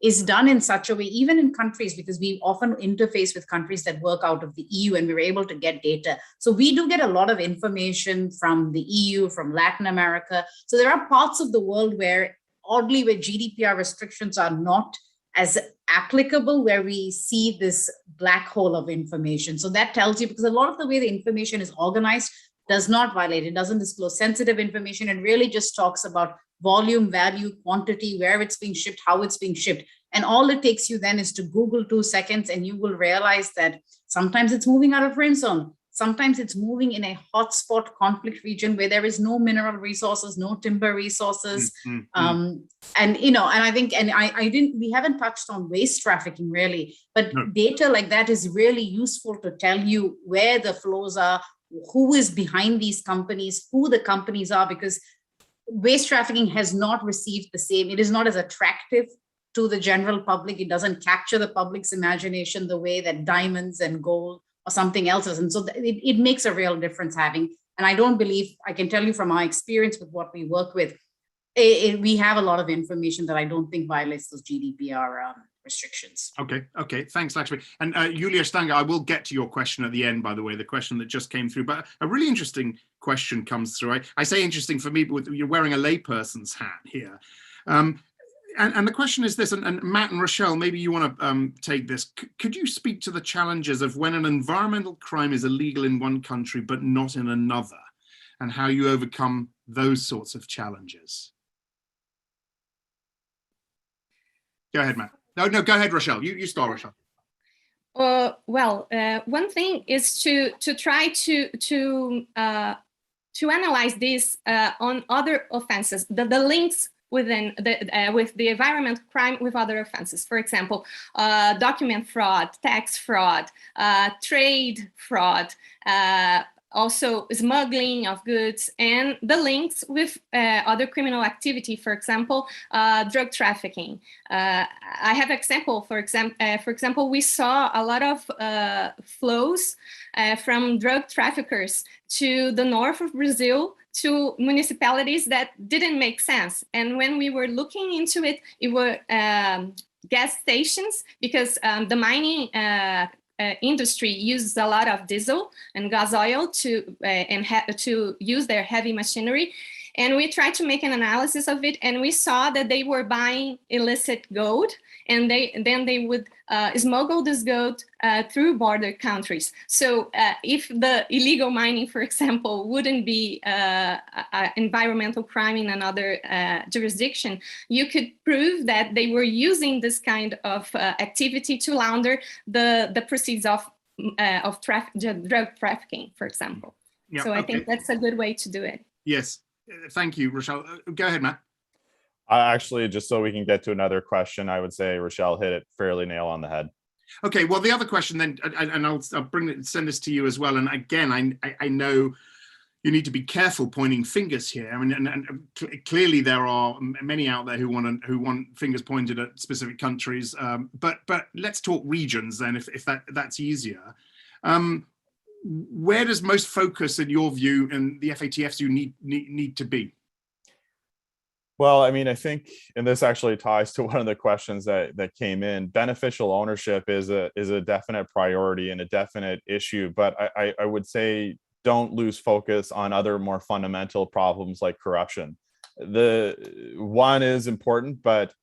is done in such a way, even in countries, because we often interface with countries that work out of the EU and we're able to get data. So we do get a lot of information from the EU, from Latin America. So there are parts of the world where, oddly, where GDPR restrictions are not as applicable, where we see this black hole of information. So that tells you, because a lot of the way the information is organized does not violate, it doesn't disclose sensitive information, and really just talks about volume, value, quantity, where it's being shipped, how it's being shipped. And all it takes you then is to Google 2 seconds and you will realize that sometimes it's moving out of friend zone. Sometimes it's moving in a hotspot conflict region where there is no mineral resources, no timber resources. And I think, we haven't touched on waste trafficking really, but data like that is really useful to tell you where the flows are, who is behind these companies, who the companies are, because waste trafficking has not received the same, it is not as attractive to the general public. It doesn't capture the public's imagination the way that diamonds and gold or something else is. And so it makes a real difference having, and I don't believe, I can tell you from my experience with what we work with, we have a lot of information that I don't think violates those GDPR restrictions. Okay, thanks, Lakshmi. And Julia Stanger, I will get to your question at the end, by the way, the question that just came through, but a really interesting question comes through. I say interesting for me, but you're wearing a layperson's hat here. And the question is this, and Matt and Rochelle, maybe you want to take this. Could you speak to the challenges of when an environmental crime is illegal in one country but not in another, and how you overcome those sorts of challenges? Go ahead, Matt. No, go ahead, Rochelle. You start, Rochelle. One thing is to try to analyze this on other offenses, the links within with the environmental crime with other offenses. For example, document fraud, tax fraud, trade fraud, also smuggling of goods, and the links with other criminal activity, for example, drug trafficking. I have example, for example, we saw a lot of flows from drug traffickers to the north of Brazil to municipalities that didn't make sense. And when we were looking into it, it were gas stations, because the mining industry uses a lot of diesel and gas oil to use their heavy machinery. And we tried to make an analysis of it, and we saw that they were buying illicit gold, and then they would smuggle this gold through border countries. So if the illegal mining, for example, wouldn't be an environmental crime in another jurisdiction, you could prove that they were using this kind of activity to launder the proceeds of drug trafficking, for example. Yeah, so I think that's a good way to do it. Yes. Thank you, Rochelle. Go ahead, Matt. Actually, just so we can get to another question, I would say Rochelle hit it fairly nail on the head. Okay, well, the other question then, and I'll send this to you as well. And again, I know you need to be careful pointing fingers here. I mean, and clearly there are many out there who want fingers pointed at specific countries. But let's talk regions then, if that's easier. Where does most focus, in your view, and the FATF's view, need to be? Well, I mean, I think, and this actually ties to one of the questions that came in. Beneficial ownership is a definite priority and a definite issue, but I would say don't lose focus on other more fundamental problems like corruption. The one is important, but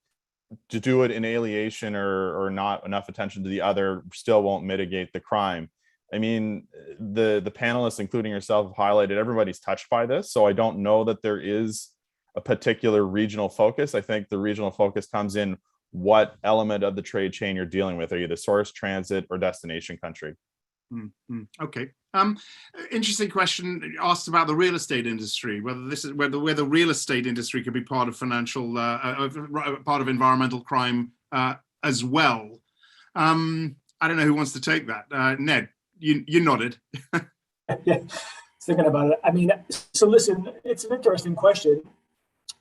to do it in alienation or not enough attention to the other still won't mitigate the crime. I mean, the panelists, including yourself, have highlighted everybody's touched by this, so I don't know that there is a particular regional focus. I think the regional focus comes in what element of the trade chain you're dealing with. Are you the source, transit, or destination country? Okay. Interesting question asked about the real estate industry, whether the real estate industry could be part of financial, part of environmental crime as well. I don't know who wants to take that. Ned, you nodded. Yeah, thinking about it. I mean, so listen, it's an interesting question.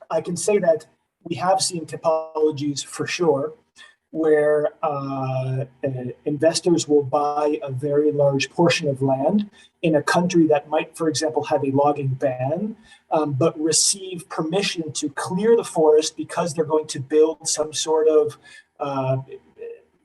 I can say that we have seen typologies for sure, where investors will buy a very large portion of land in a country that might, for example, have a logging ban, but receive permission to clear the forest because they're going to build some sort of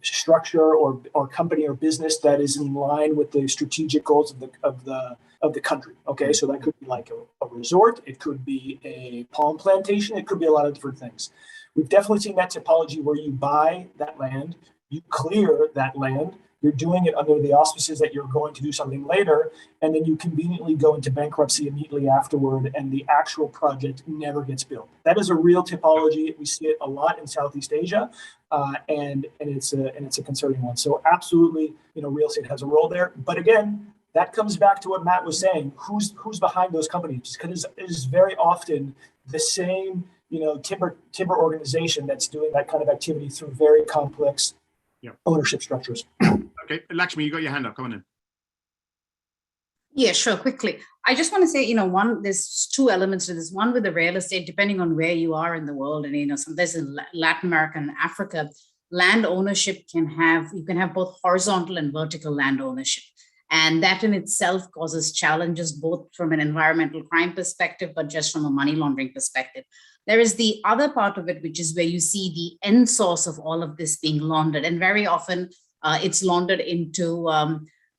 structure or company or business that is in line with the strategic goals of the country. Okay, so that could be like a resort, it could be a palm plantation, it could be a lot of different things. We've definitely seen that typology where you buy that land, you clear that land, you're doing it under the auspices that you're going to do something later, and then you conveniently go into bankruptcy immediately afterward, and the actual project never gets built. That is a real typology. We see it a lot in Southeast Asia, and it's a concerning one. So absolutely, real estate has a role there. But again, that comes back to what Matt was saying. Who's behind those companies? Because it is very often the same timber organization that's doing that kind of activity through very complex ownership structures. Okay, Lakshmi, you got your hand up. Come on in. Yeah, sure. Quickly, I just want to say, there's two elements to this. One with the real estate, depending on where you are in the world, and sometimes in Latin America and Africa, land ownership you can have both horizontal and vertical land ownership. And that in itself causes challenges, both from an environmental crime perspective, but just from a money laundering perspective. There is the other part of it, which is where you see the end source of all of this being laundered. And very often it's laundered into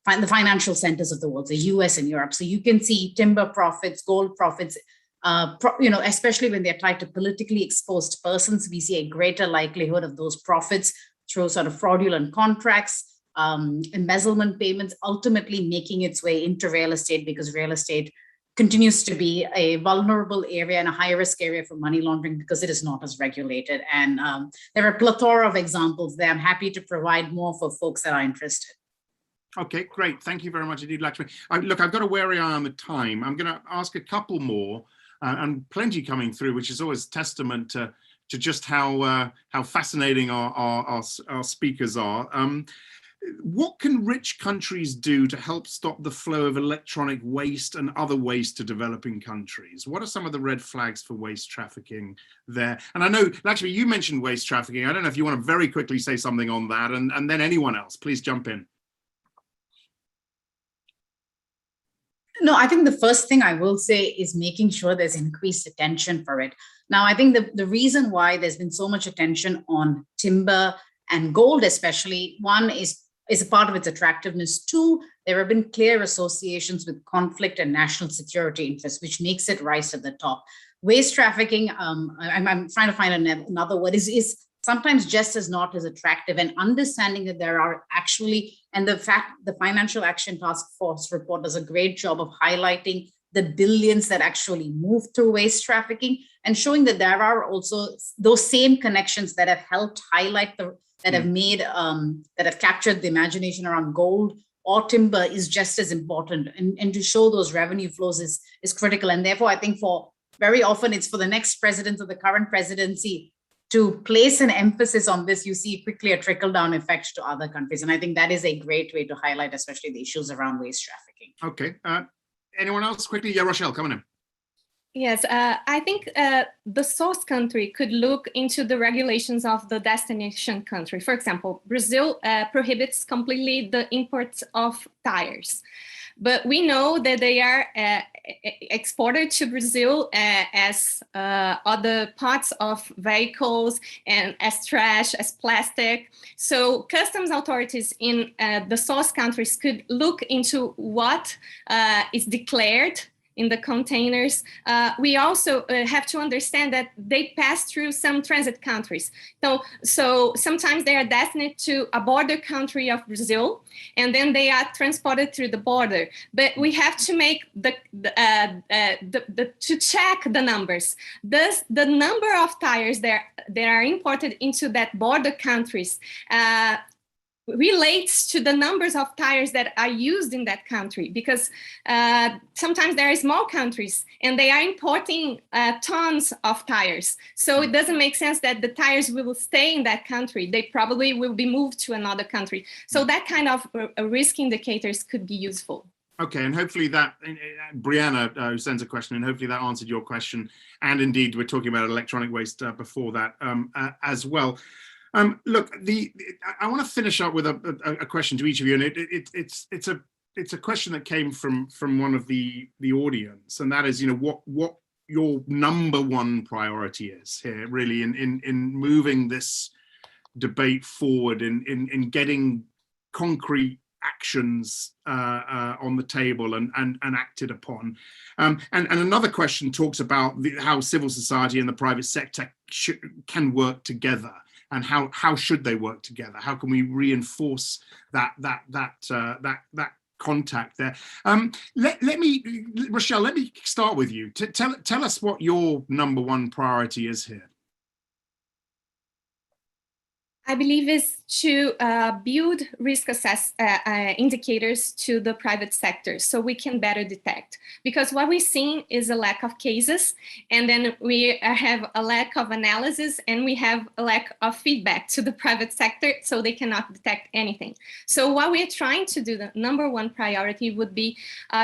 the financial centers of the world, the US and Europe. So you can see timber profits, gold profits, especially when they're tied to politically exposed persons, we see a greater likelihood of those profits through sort of fraudulent contracts, embezzlement payments, ultimately making its way into real estate, because real estate continues to be a vulnerable area and a high risk area for money laundering because it is not as regulated. And there are a plethora of examples there. I'm happy to provide more for folks that are interested. Okay, great. Thank you very much indeed, Lakshmi. Look, I've got a wary eye on the time. I'm going to ask a couple more and plenty coming through, which is always testament to just how fascinating our speakers are. What can rich countries do to help stop the flow of electronic waste and other waste to developing countries? What are some of the red flags for waste trafficking there? And I know, Lakshmi, you mentioned waste trafficking. I don't know if you want to very quickly say something on that, and then anyone else, please jump in. No, I think the first thing I will say is making sure there's increased attention for it. Now, I think the reason why there's been so much attention on timber and gold especially, one is a part of its attractiveness. Two, there have been clear associations with conflict and national security interests, which makes it rise to the top. Waste trafficking, I'm trying to find another word, is sometimes just as not as attractive, and understanding that there are actually, and the Financial Action Task Force report does a great job of highlighting the billions that actually move through waste trafficking, and showing that there are also those same connections that have helped highlight that have captured the imagination around gold or timber is just as important, and to show those revenue flows is critical. And therefore, I think very often it's for the next president or the current presidency to place an emphasis on this. You see quickly a trickle-down effect to other countries. And I think that is a great way to highlight, especially the issues around waste trafficking. Okay. anyone else quickly? Yeah, Rochelle, come on in. Yes, I think the source country could look into the regulations of the destination country. For example, Brazil prohibits completely the imports of tires. But we know that they are exported to Brazil as other parts of vehicles and as trash, as plastic. So customs authorities in the source countries could look into what is declared in the containers. We also have to understand that they pass through some transit countries. So sometimes they are destined to a border country of Brazil, and then they are transported through the border. But we have to make to check the numbers. Does the number of tires that are imported into that border countries relates to the numbers of tires that are used in that country, because sometimes there are small countries and they are importing tons of tires. So it doesn't make sense that the tires will stay in that country. They probably will be moved to another country. So that kind of risk indicators could be useful. Okay, and hopefully that, Brianna who sends a question, and hopefully that answered your question. And indeed, we're talking about electronic waste before that as well. Look, I want to finish up with a question to each of you, and it's a question that came from one of the audience, and that is, what your number one priority is here, really, in moving this debate forward, in getting concrete actions on the table and acted upon. And another question talks about how civil society and the private sector can work together. And how should they work together? How can we reinforce that contact there? Rochelle, let me start with you. Tell us what your number one priority is here. I believe is to build risk indicators to the private sector so we can better detect. Because what we're seeing is a lack of cases, and then we have a lack of analysis, and we have a lack of feedback to the private sector, so they cannot detect anything. So what we're trying to do, the number one priority would be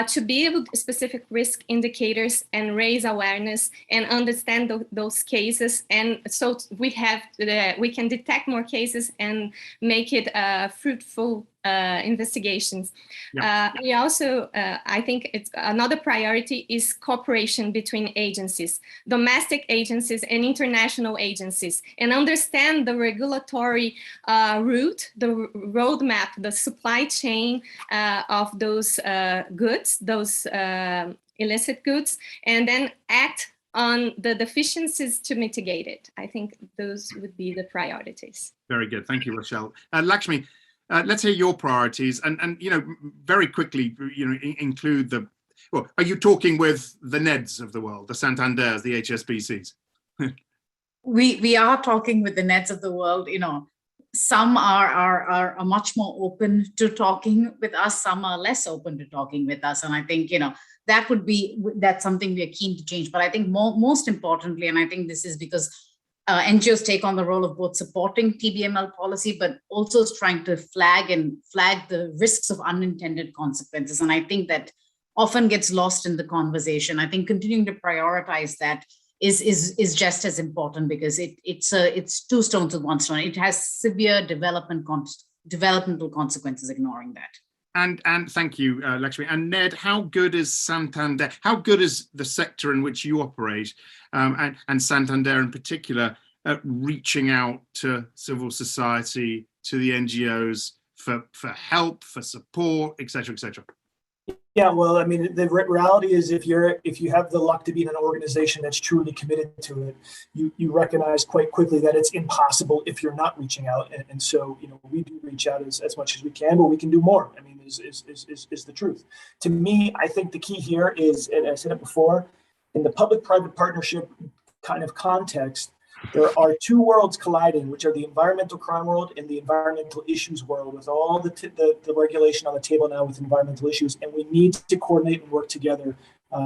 to be able to specific risk indicators and raise awareness and understand those cases. And so we can detect more cases and make it fruitful investigations. Yeah. We also, I think it's another priority is cooperation between agencies, domestic agencies and international agencies, and understand the regulatory route, the roadmap, the supply chain of those goods, those illicit goods, and then act on the deficiencies to mitigate it. I think those would be the priorities. Very good. Thank you, Rochelle. Lakshmi, let's hear your priorities, and very quickly, include well, are you talking with the NEDs of the world, the Santanders, the HSBCs? We are talking with the NEDs of the world. Some are much more open to talking with us, some are less open to talking with us, and I think that's something we are keen to change. But I think most importantly, and I think this is because NGOs take on the role of both supporting TBML policy, but also trying to flag the risks of unintended consequences. And I think that often gets lost in the conversation. I think continuing to prioritize that is just as important, because it's two stones with one stone. It has severe developmental consequences ignoring that. And thank you, Lakshmi. And Ned, how good is Santander? How good is the sector in which you operate, and Santander in particular, at reaching out to civil society, to the NGOs for help, for support, et cetera, et cetera? Yeah, well, I mean, the reality is, if you have the luck to be in an organization that's truly committed to it, you recognize quite quickly that it's impossible if you're not reaching out. And so, we do reach out as much as we can, but we can do more. I mean, is the truth. To me, I think the key here is, and I said it before, in the public-private partnership kind of context, there are two worlds colliding, which are the environmental crime world and the environmental issues world, with all the regulation on the table now with environmental issues. And we need to coordinate and work together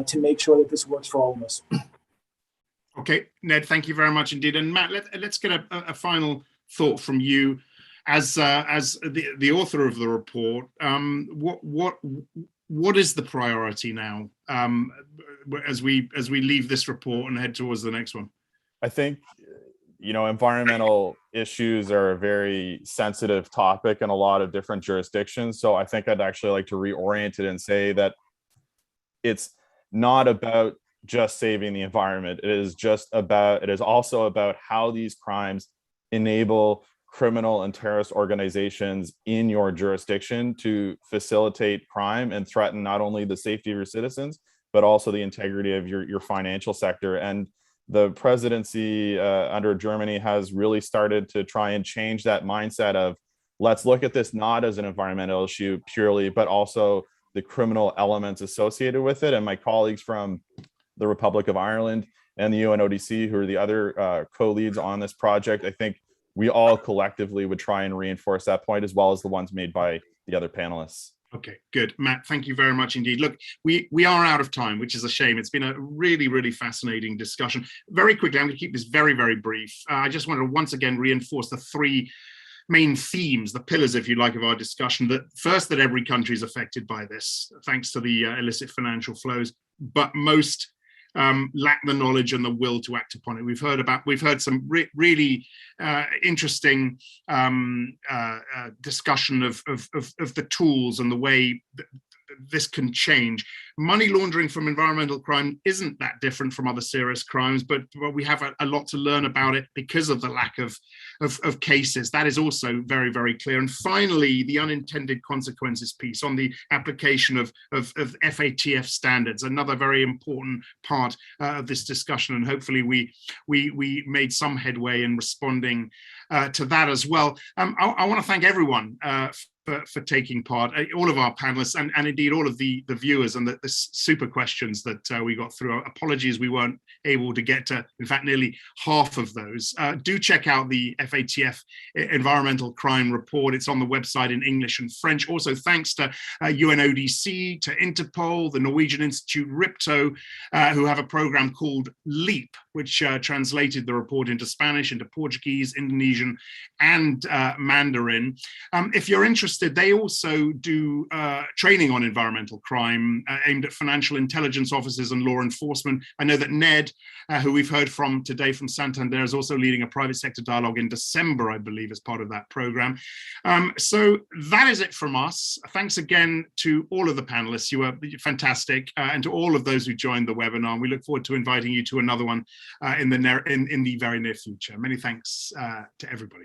to make sure that this works for all of us. Okay, Ned, thank you very much indeed. And Matt, let's get a final thought from you as the author of the report. what is the priority now as we leave this report and head towards the next one? I think, environmental issues are a very sensitive topic in a lot of different jurisdictions. So I think I'd actually like to reorient it and say that it's not about just saving the environment. It is also about how these crimes enable criminal and terrorist organizations in your jurisdiction to facilitate crime and threaten not only the safety of your citizens, but also the integrity of your financial sector. And the presidency under Germany has really started to try and change that mindset of, let's look at this not as an environmental issue purely, but also the criminal elements associated with it. And my colleagues from the Republic of Ireland and the UNODC, who are the other co-leads on this project, I think we all collectively would try and reinforce that point, as well as the ones made by the other panelists. Okay, good. Matt, thank you very much indeed. Look, we are out of time, which is a shame. It's been a really, really fascinating discussion. Very quickly, I'm going to keep this very, very brief. I just want to once again reinforce the three main themes, the pillars, if you like, of our discussion. That first, that every country is affected by this, thanks to the illicit financial flows, but most lack the knowledge and the will to act upon it. We've heard some really interesting discussion of the tools and the way that this can change. Money laundering from environmental crime isn't that different from other serious crimes, but we have a lot to learn about it because of the lack of cases. That is also very, very clear. And finally, the unintended consequences piece on the application of FATF standards, another very important part of this discussion. And hopefully we made some headway in responding to that as well. I want to thank everyone for taking part, all of our panelists and indeed all of the viewers, and the super questions that we got through. Apologies we weren't able to get to, in fact, nearly half of those. Do check out the FATF Environmental Crime Report. It's on the website in English and French. Also, thanks to UNODC, to Interpol, the Norwegian Institute RIPTO, who have a program called LEAP, which translated the report into Spanish, into Portuguese, Indonesian, and Mandarin. If you're interested, they also do training on environmental crime aimed at financial intelligence officers and law enforcement. I know that Ned, who we've heard from today from Santander, is also leading a private sector dialogue in December, I believe, as part of that program. So that is it from us. Thanks again to all of the panelists. You were fantastic, and to all of those who joined the webinar. We look forward to inviting you to another one in the very near future. Many thanks to everybody.